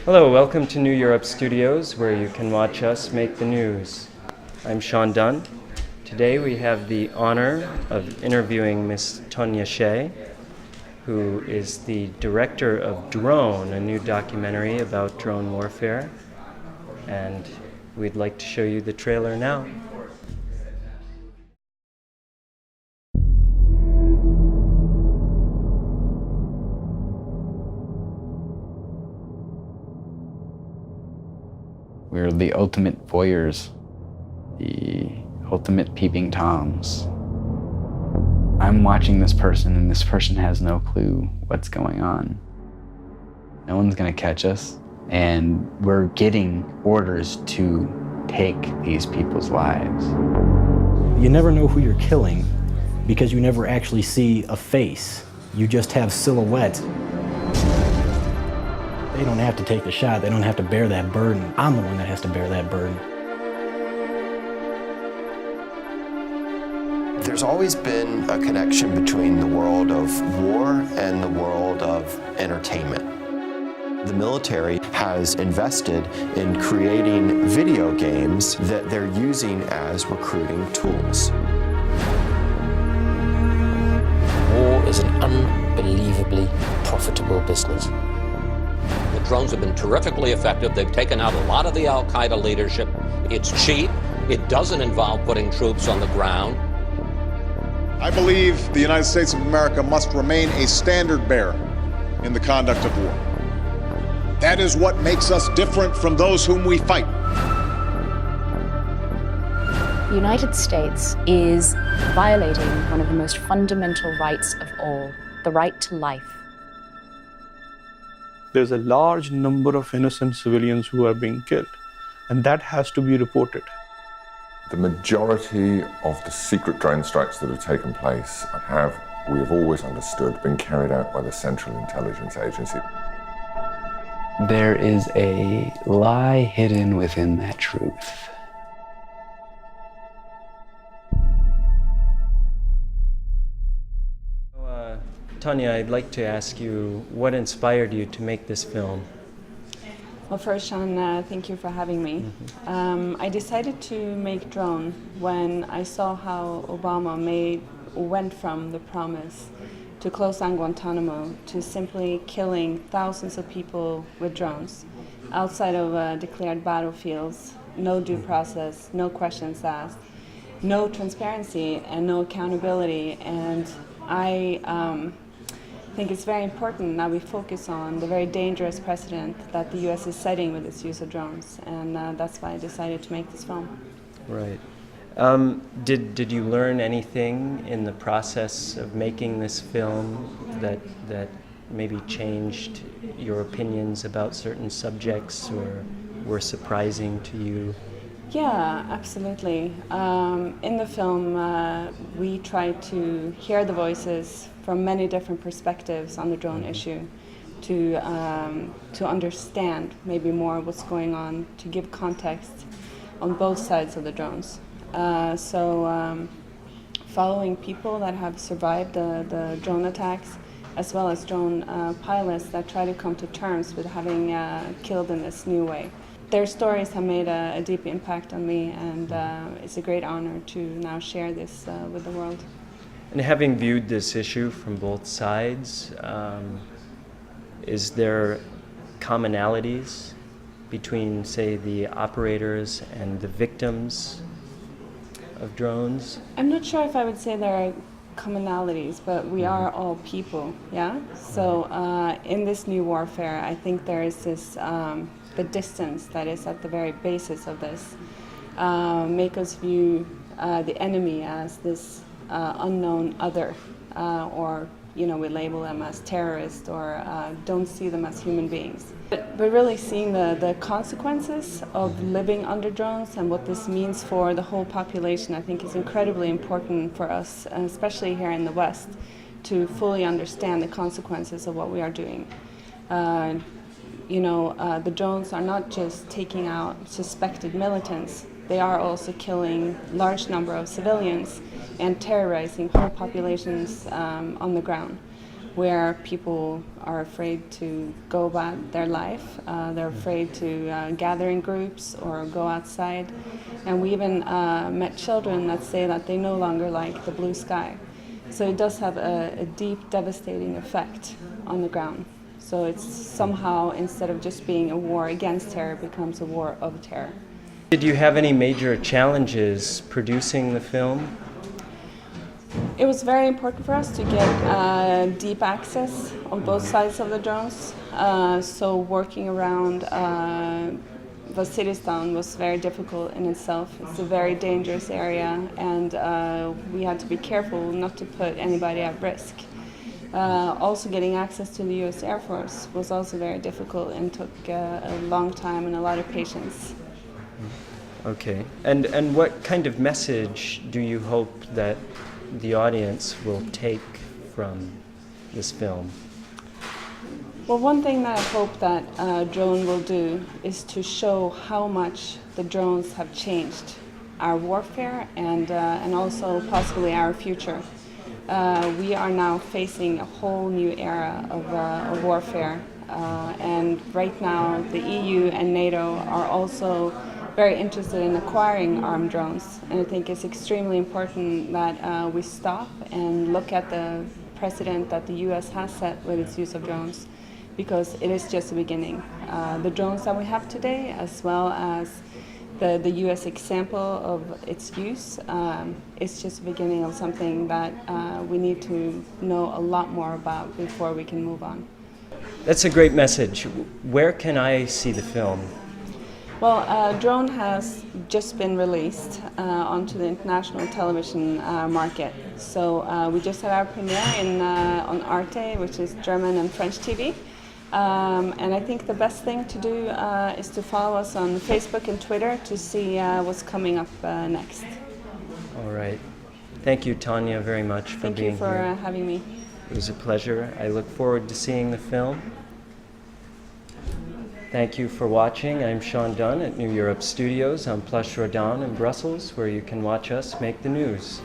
Hello, welcome to New Europe Studios, where you can watch us make the news. I'm Sean Dunn. Today we have the honor of interviewing Miss Tonja Schei, who is the director of Drone, a new documentary about drone warfare. And we'd like to show you the trailer now. We're the ultimate voyeurs, the ultimate peeping toms. I'm watching this person and this person has no clue what's going on. No one's gonna catch us. And we're getting orders to take these people's lives. You never know who you're killing because you never actually see a face. You just have silhouettes. They don't have to take the shot. They don't have to bear that burden. I'm the one that has to bear that burden. There's always been a connection between the world of war and the world of entertainment. The military has invested in creating video games that they're using as recruiting tools. War is an unbelievably profitable business. The drones have been terrifically effective. They've taken out a lot of the Al-Qaeda leadership. It's cheap. It doesn't involve putting troops on the ground. I believe the United States of America must remain a standard bearer in the conduct of war. That is what makes us different from those whom we fight. The United States is violating one of the most fundamental rights of all, the right to life. There's a large number of innocent civilians who are being killed, and that has to be reported. The majority of the secret drone strikes that have taken place we have always understood, been carried out by the Central Intelligence Agency. There is a lie hidden within that truth. Tonja, I'd like to ask you, what inspired you to make this film? Well, first, Sean, thank you for having me. I decided to make Drone when I saw how Obama went from the promise to close down Guantanamo to simply killing thousands of people with drones outside of declared battlefields, no due process, no questions asked, no transparency and no accountability. And I think it's very important now we focus on the very dangerous precedent that the U.S. is setting with its use of drones, and that's why I decided to make this film. Right. Did you learn anything in the process of making this film that maybe changed your opinions about certain subjects or were surprising to you? Yeah, absolutely. In the film, we try to hear the voices from many different perspectives on the drone issue, to understand maybe more what's going on, to give context on both sides of the drones. Following people that have survived the drone attacks, as well as drone pilots that try to come to terms with having killed in this new way. Their stories have made a deep impact on me, and it's a great honor to now share this with the world. And having viewed this issue from both sides, is there commonalities between, say, the operators and the victims of drones? I'm not sure if I would say there are commonalities, but we are all people, yeah? So in this new warfare, I think there is this, the distance that is at the very basis of this, make us view the enemy as this unknown other, or we label them as terrorists or don't see them as human beings. But really seeing the consequences of living under drones and what this means for the whole population, I think is incredibly important for us, especially here in the West, to fully understand the consequences of what we are doing. The drones are not just taking out suspected militants, they are also killing large number of civilians and terrorizing whole populations on the ground. where people are afraid to go about their life. They're afraid to gather in groups or go outside. And we even met children that say that they no longer like the blue sky. So it does have a deep, devastating effect on the ground. So it's somehow, instead of just being a war against terror, it becomes a war of terror. Did you have any major challenges producing the film? It was very important for us to get deep access on both sides of the drones. So working around Vaziristan was very difficult in itself. It's a very dangerous area, and we had to be careful not to put anybody at risk. Also getting access to the US Air Force was also very difficult and took a long time and a lot of patience. Okay. And what kind of message do you hope that the audience will take from this film? Well, one thing that I hope that drone will do is to show how much the drones have changed our warfare and also possibly our future. We are now facing a whole new era of warfare, and right now the EU and NATO are also very interested in acquiring armed drones, and I think it's extremely important that we stop and look at the precedent that the US has set with its use of drones, because it is just the beginning. The drones that we have today, as well as the US example of its use, is just the beginning of something that we need to know a lot more about before we can move on. That's a great message. Where can I see the film? Well, Drone has just been released onto the international television market. So we just had our premiere on Arte, which is German and French TV. And I think the best thing to do is to follow us on Facebook and Twitter to see what's coming up next. All right. Thank you, Tonja, very much for being here. Thank you for having me. It was a pleasure. I look forward to seeing the film. Thank you for watching. I'm Sean Dunn at New Europe Studios on Place Jourdan in Brussels, where you can watch us make the news.